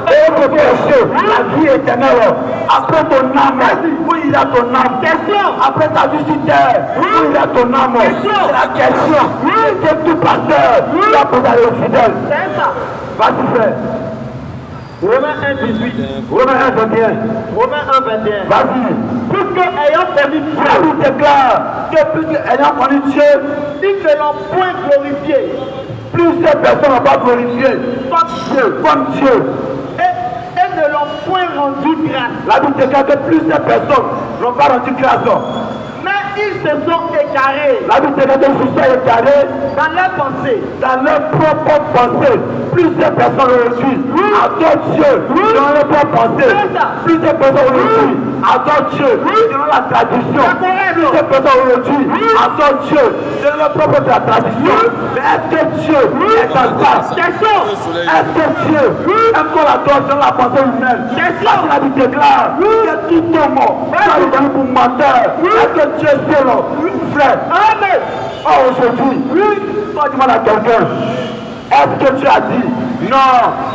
Et le péché, la vie éternelle. Après ton âme, où il a ton âme? Après ta vie sur terre, où il a ton âme? C'est la question. C'est tout pasteur qui a posé aux fidèles. C'est ça. Vas-y frère. Romains 1, 18. Romains 1, 21. Romains 1, 21. Vas-y. Puisque ayant connu Dieu, La Bible déclare que plus ayant connu Dieu, ils ne l'ont point glorifié. plusieurs personnes n'ont pas glorifié comme Dieu. Et ne l'ont point rendu grâce. La Bible déclare que plusieurs personnes n'ont pas rendu grâce. Mais ils se sont égarés La Bible déclare qu'ils se sont égarés dans leurs pensées. dans leur propre pensée. Plusieurs personnes aujourd'hui adorent Dieu dans leur propre pensée. Plusieurs personnes aujourd'hui adorent Dieu selon la tradition. Plusieurs personnes aujourd'hui adorent Dieu selon leur propre tradition. Mais est-ce que Dieu est dans ça? Est-ce que Dieu aime qu'on l'adore selon la pensée humaine? Parce que la Bible déclare que tout homme soit reconnu pour menteur. Est-ce que Dieu est seul, frère? Amen. Oh, aujourd'hui, quand tu demandes à quelqu'un, est-ce que tu as dit? Non,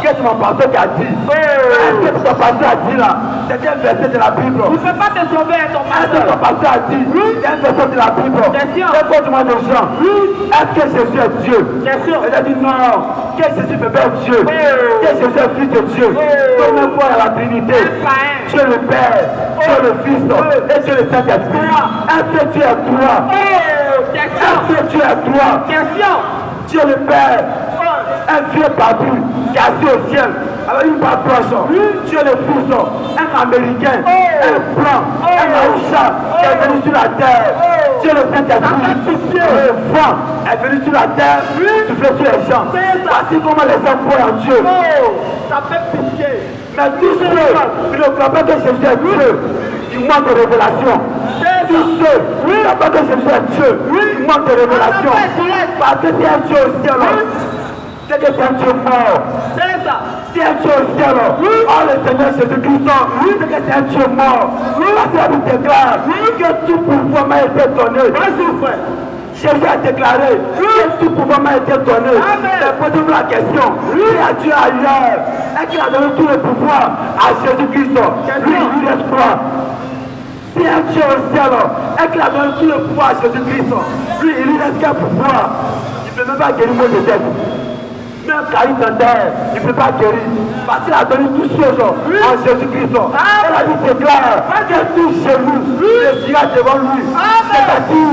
qu'est-ce que mon pasteur a dit? Est-ce que ton pasteur a dit là? C'est un verset de la Bible. Tu ne peux pas te sauver avec ton Est-ce que ton pasteur a dit? C'est un verset de la Bible. C'est quoi tu demandes aux gens? Est-ce que Jésus est Dieu? Il a dit non, que Jésus peut faire Dieu. Que Jésus est fils de Dieu. Comme le voit à la Trinité. Dieu le Père, Dieu le Fils et Dieu le Saint-Esprit. Est-ce que Dieu est toi? Est-ce que Dieu est toi? Dieu le Père, un vieux barbu qui est assis au ciel avec une barbe blanche. Dieu le Fils, un Américain, un blanc, un Maoucha qui est venu sur la terre. Dieu le Saint-Esprit, le vent est venu sur la terre, souffler sur les gens. Voici comment les gens croient en Dieu. Ça fait pitié. Mais tous ceux qui ne croient pas que Jésus est Dieu, ils manquent de révélation. Tous ceux qui ne croient pas que Jésus est Dieu, ils manquent de révélation. Parce que c'est un Dieu au ciel. C'est que c'est un Dieu mort. C'est un Dieu au ciel. Oh le Seigneur Jésus-Christ, c'est que c'est un Dieu mort. Parce que la Bible déclare que tout pouvoir m'a été donné. Jésus a déclaré que tout pouvoir m'a été donné. Mais posez-vous la question, qui a Dieu ailleurs? Et qui a donné tout le pouvoir à Jésus-Christ? Lui, il reste quoi? C'est un Dieu au ciel. Et qui a donné tout le pouvoir à Jésus-Christ? Lui, il reste quel pouvoir? Il ne peut même pas guérir mon tête. Même Caïn terre, il ne peut pas guérir. Parce qu'il a donné toutes choses à Jésus-Christ. Et la Bible déclare que tout genou le dira devant lui. C'est-à-dire,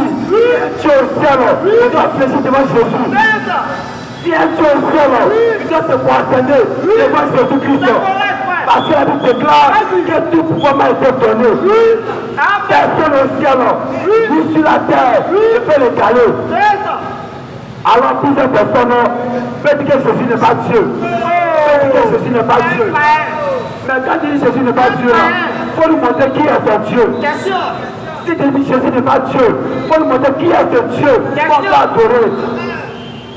Dieu au ciel, il doit fléchir devant Jésus. Si un Dieu au ciel, il doit se prosterner devant Jésus-Christ. Parce que la Bible déclare que tout pouvoir m'a été donné. Personne au ciel, ni sur la terre, ne peut l'égaler. Alors plusieurs personnes peuvent dire que Jésus n'est pas Dieu. Peuvent dire que Jésus n'est pas Dieu. Mais quand il dit Jésus n'est pas Dieu, il faut lui montrer qui est son Dieu. Si tu dis Jésus n'est pas Dieu, il faut lui montrer qui est ce Dieu qu'on doit adorer.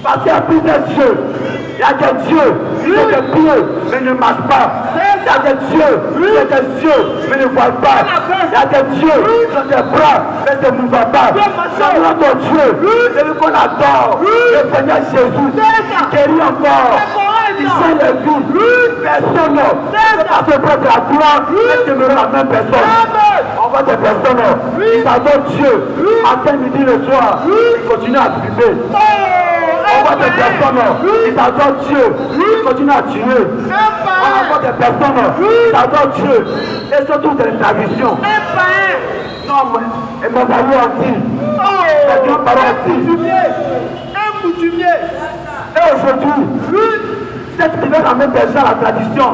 Parce qu'il y a plusieurs dieux. Il y a des dieux qui ont des pieds mais ne marchent pas. Il y a des dieux qui ont des yeux mais ne voient pas. Il y a des dieux qui ont des bras mais ne se mouvent pas. C'est notre Dieu, c'est lui qu'on adore. Le Seigneur Jésus, il guérit encore. Il change les vies. Personne ne peut pas se prendre la gloire et demeurer la même personne. On voit des personnes, ils adorent Dieu. Matin, midi, le soir, ils continuent à vivre. On voit des personnes, ils adorent Dieu, ils continuent à tuer. On voit des personnes, ils adorent Dieu, et surtout des traditions. Non, mais mes amis ont dit, les grands-parents ont dit, Un coutumier. et aujourd'hui, c'est qui devait ramener des gens à la tradition,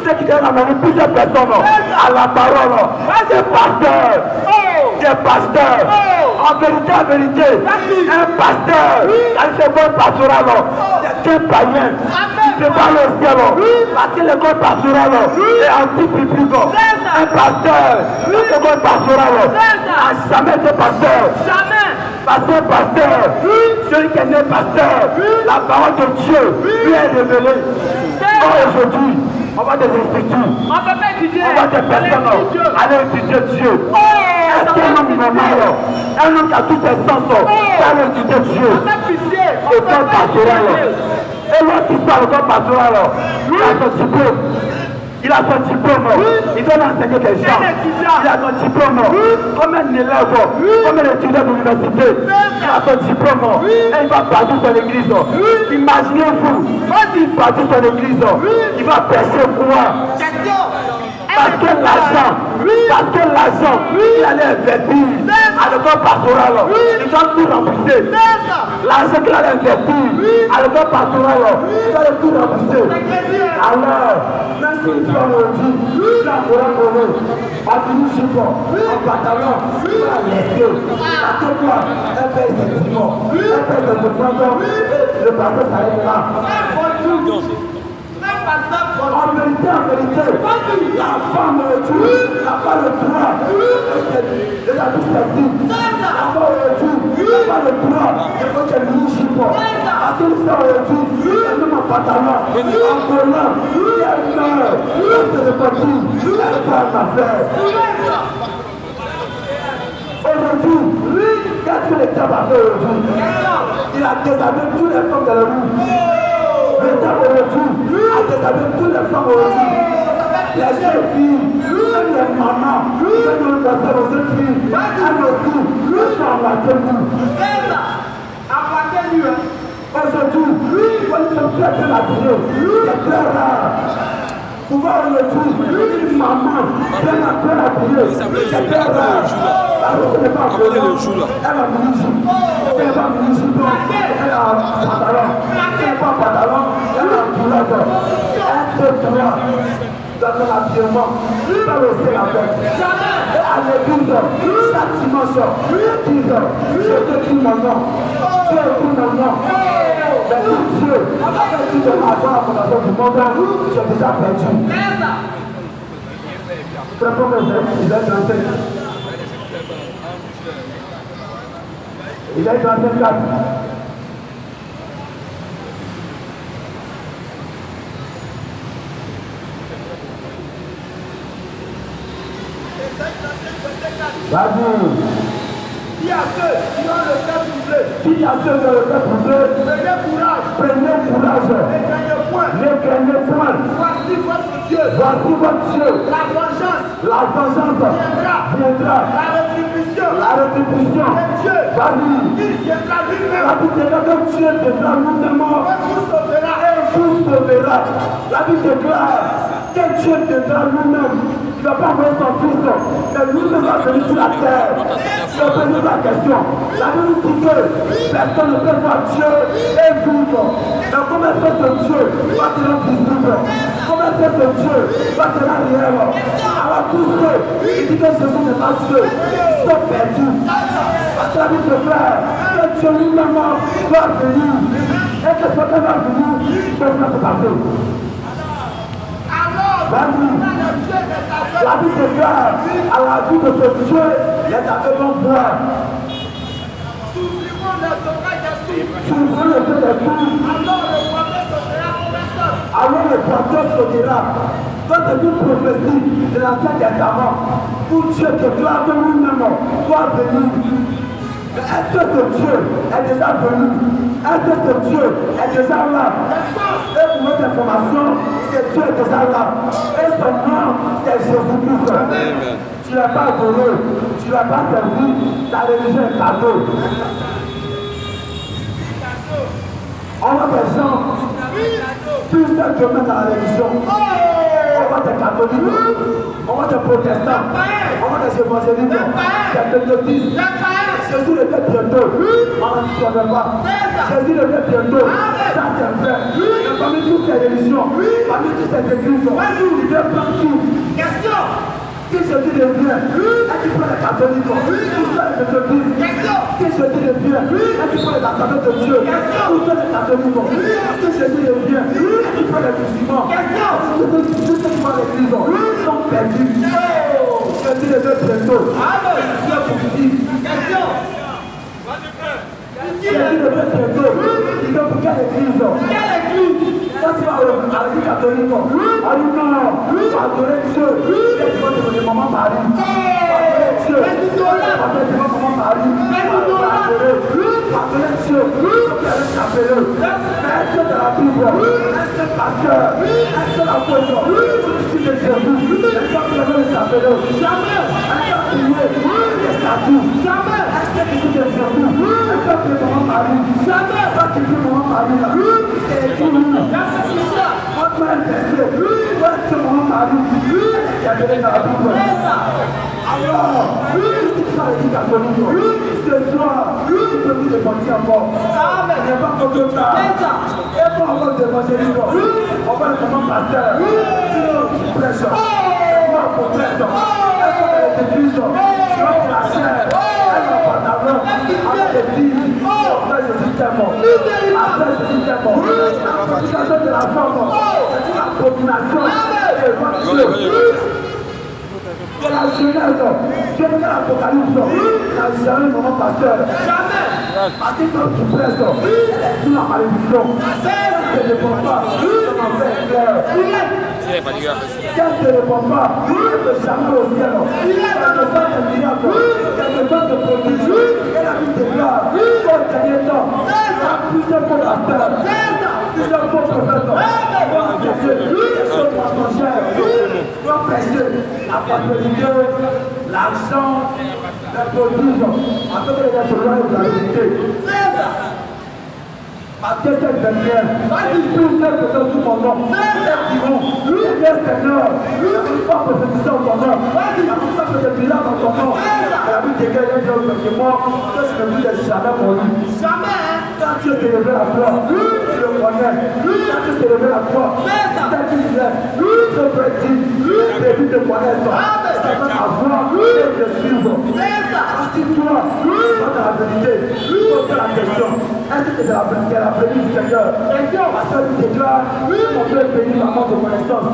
c'est qui devait ramener plusieurs personnes à la parole, des pasteurs, des pasteurs. En vérité, un pasteur, quand il fait bon pastoral, c'est un païen. Il fait parler au ciel, parce que l'école pastorale est anti-biblique. Un pasteur, l'école pastorale n'a jamais été pasteur. Pasteur, celui qui est né pasteur, la parole de Dieu lui est révélée. Aujourd'hui, on va des instituts, on va des personnes aller étudier Dieu. Est-ce qu'un homme normal, un homme qui a tous ses sens, va aller étudier Dieu? École pastorale. Et lorsqu'il sort le corps pastoral, il a son diplôme. Il a son diplôme. Il doit enseigner des gens. Il a son diplôme. Comme un élève, comme un étudiant d'université. Il a son diplôme. Et il va partir sur l'église. Imaginez-vous, quand il partit sur l'église, il va percer quoi? Parce que l'argent, il allait investir à l'école pastorale, il doit tout rembourser. L'argent qu'il allait investir à l'école pastorale, il doit tout rembourser. Alors, même s'il fait aujourd'hui, il a un collant en tenue jupon, en pantalon, il va laisser. Parce que quoi? Un père effectivement, un père de fantôme, le pasteur s'arrêtera. En vérité, la femme aujourd'hui n'a pas le droit de la vie sexuelle. La femme aujourd'hui n'a pas le droit de faire des mini-jupons. Parce que ça aujourd'hui, elle met mon pantalon en collant. Si elle meurt, c'est le petit, elle fait une affaire. Aujourd'hui, qu'est-ce que l'État va faire aujourd'hui? Il a déshabillé toutes les femmes de la rue. L'État aujourd'hui a déshabillé toutes les femmes aujourd'hui. Les jeunes filles, même les mamans, même les personnes aux jeunes filles, elles aussi, elles sont à moitié nues. Aujourd'hui, quand ils sont très bien habillés, c'est très rare. Pouvoir aujourd'hui, une maman bien habillée, c'est très rare. Parce que ce n'est pas un peu long, elle a mini-jupe. Ce n'est pas mini-jupe, elle a un pantalon. Ce n'est pas un pantalon, elle a un culotte. Est-ce que toi, dans ton habillement, tu peux laisser la fête? Et à l'église, chaque dimanche, ils disent, je t'écris mon nom. Tu écris mon nom. Mais si Dieu, avec qui je vais avoir la fondation du monde, j'ai déjà perdu. Très bon, il va être lancé. Il a été en 24. Vas-y. Qui a ceux qui ont le cœur troublé? Qui a ceux qui ont le cœur troublé? Prenez courage. Prenez courage. Ne craignez point. Ne craignez point. Voici votre Dieu. Voici votre Dieu. La vengeance viendra. La rétribution. De Dieu. Vas-y. Il viendra lui-même. La Bible déclare que Dieu viendra lui-même. Et vous sauvera. Et vous sauvera. La Bible déclare que Dieu viendra lui-même. Il ne va pas envoyer son fils, mais lui-même va venir sur la terre. Je pose la question. La Bible dit que personne ne peut voir Dieu et vivre. Mais comment est-ce que ce Dieu va se rendre visible? Comment est-ce que ce Dieu va se rendre réel? Alors tous ceux qui disent que Jésus n'est pas Dieu sont perdus. Parce que la Bible déclare que Dieu lui-même va venir. Et que ce qu'il va venir, que cela se passer. La Bible déclare à la vue de ce Dieu, les aveugles vont voir. S'ouvriront les oreilles des sourds. S'ouvriront les yeux des sourds. Alors le porteur s'ouvrira. Ça c'est une prophétie de l'Ancien Testament où Dieu déclare que lui-même doit venir. Mais est-ce que ce Dieu est déjà venu? Est-ce que ce Dieu est déjà là? Et pour votre information, ce Dieu est déjà là. Et son nom, c'est Jésus-Christ. Tu n'as pas adoré, tu n'as pas servi, ta religion est cadeau. On voit des gens plus simplement dans la religion. On voit des catholiques, on voit des protestants, on voit des évangéliques, des méthodistes. Jésus le fait bientôt. On ne savait pas. Jésus le fait bientôt. Ça c'est vrai. Mais parmi toutes ces religions, parmi toutes ces églises, il vient prendre tout. Question. Si Jésus revient, est-ce qu'il faut les catholiques? Où sont les méthodistes? Si Jésus revient, est-ce qu'il faut les assemblées de Dieu? Où sont les catholiques? Si Jésus revient, est-ce qu'il faut les musulmans? Tous ceux qui vont à l'église sont perdus. Jésus revient bientôt. Dieu pour vivre. Jésus revient bientôt. Il veut pour quelle église? Quand tu vas à l'église catholique, on dit non, on va adorer Dieu. Tu vas devenir maman Marie. On va adorer Dieu. Pardonne maman Marie. Pardonne Dieu. Appelez-le. Un seul de la Bible. Un seul pasteur. Un seul apôtre. Ici de Jésus. Un seul qui veut les appeler. Jamais. Un seul qui veut les statuts. Jamais. Un seul qui veut les Jésus. Un seul qui veut maman Marie. Jamais. Pas qui veut maman Marie là. C'est écrit. Votre main est versée. Où est-ce que maman Marie? Il y a donné dans la Bible. Alors, ça est dit à ton niveau. Ce soir, tu peux vous dépenser encore. Il n'y a pas encore de temps. Et pour avoir des évangélistes, on va le comment pasteur. Prêche. Moi, pour prêche. Est-ce qu'on est l'église? Je vais pour la chair. Elle va pas d'avant. Avec des filles. Après, je suis tellement. Après, je suis tellement. L'application de la femme. C'est une abomination. Et Dieu. De la Genèse, je fais l'Apocalypse, n'a jamais mon pasteur. Jamais. Parce que quand tu presses, elle est sous la malédiction. Je ne réponds pas, je m'en fais clair. Quand je ne réponds pas, je ne jamais au ciel. Quand je fais des miracles, quand je fais des prodiges, et la vie déclare, au dernier temps, il y a plusieurs faux pasteurs, plusieurs faux prophètes, qui vont chercher des choses mensongères, qui vont prêcher la prospérité, l'argent, les prodiges, afin que les gens se voient de la vérité. Parce que cette dernière, plusieurs personnes sous mon nom, qui vont, Seigneur, Seigneur, je ne peux pas prophétiser en ton nom. Il y a tout ça que je dis là dans ton nom. La vie de quelqu'un qui est mort, que je ne vis jamais pour lui. Jamais. Quand Dieu s'est levé la croix, tu le connais. Quand Dieu s'est levé la croix, c'est qui il est. Je peux dire, début de connaître. C'est même avoir et de suivre. Assis-toi, dans la vérité. Pose la question. Est-ce que c'est de la vérité? Béni du Seigneur. Parce que tu déclares qu'on peut bénir la mort de connaissance.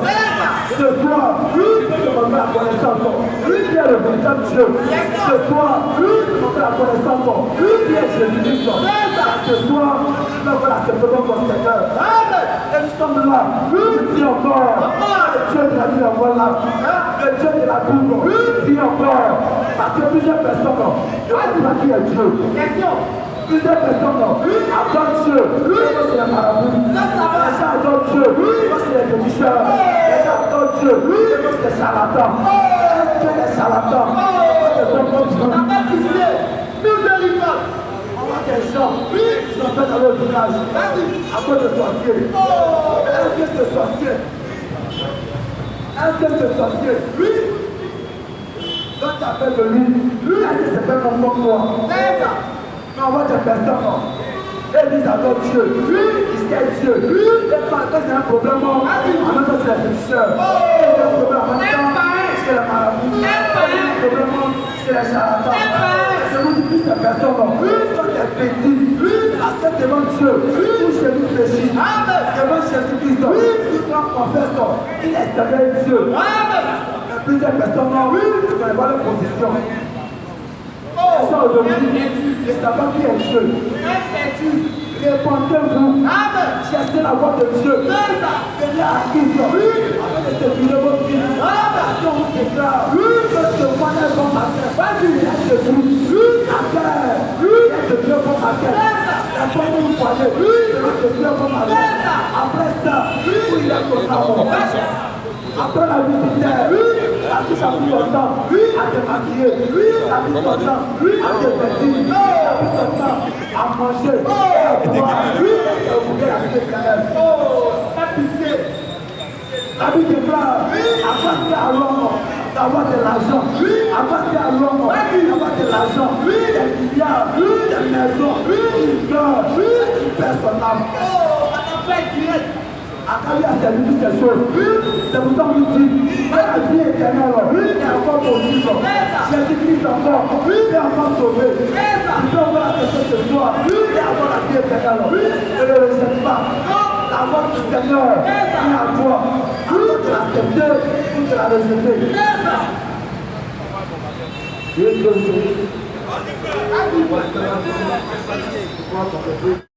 Ce soir, tu me mets la connaissance. Qui est le véritable Dieu? Ce soir, tu me mets la connaissance. Qui est Jésus-Christ? Ce soir, tu me mets la septembre de Seigneur. Et nous sommes là. Je dis encore, le Dieu de la vie encore là. Le Dieu de la Bible. Dis encore. Parce que plusieurs personnes, je ne sais pas qui est Dieu. Plusieurs personnes adorent Dieu, c'est les marabouts. Les gens adorent Dieu, c'est les féticheurs. Les gens adorent Dieu, c'est les charlatans. Est-ce que les charlatans, c'est des hommes on voit des gens qui sont faits dans le village à cause de sorciers. Est-ce que ce sorcier, quand tu appelles de lui, est-ce que c'est pas comme toi? On voit des personnes, elles disent à notre Dieu, ils sait Dieu. Et quand c'est un problème, en même temps c'est la féticheur. C'est un problème, en même temps c'est la maladie. C'est un problème, c'est la charlatan. Je vous dis plus ces personnes, sont des petits. La seule devant Dieu, où Jésus fléchit, devant Jésus-Christ, ils doivent confesser qu'il est derrière Dieu. Mais plusieurs personnes, ne connaissent pas leur position. Ça aujourd'hui, ne savent pas qui est Dieu. Répondez-vous, cherchez la voix de Dieu. Venez à Christ, afin de sécuriser votre vie. Parce qu'on vous déclare que ce mois est bon matin. Il y a Jésus, la terre, il y a de Dieu bon matin. La porte où vous voyez, c'est de Dieu bon matin. Après ça, où il est totalement. Après la visite terre, la touche a pris longtemps à te maquiller, a pris longtemps à te vêtir, a pris longtemps à manger, à boire, et à ouvrir la vie éternelle. Oh, pas pitié. La vie déclare, à passer à l'homme d'avoir de l'argent, à passer à l'homme d'avoir de l'argent, des milliards, des maisons, une fleur, une personne âme. Oh, on a fait direct. Quand il a servi toutes ces choses, c'est pour ça qu'on nous dit, la vie éternelle est encore possible. Jésus-Christ encore, il est encore sauvé. Tu peux avoir la question ce soir, et avoir la vie éternelle. Ne le rejette pas. La voix du Seigneur est à toi. À toi de l'accepter ou de la rejeter. Dieu te bénisse.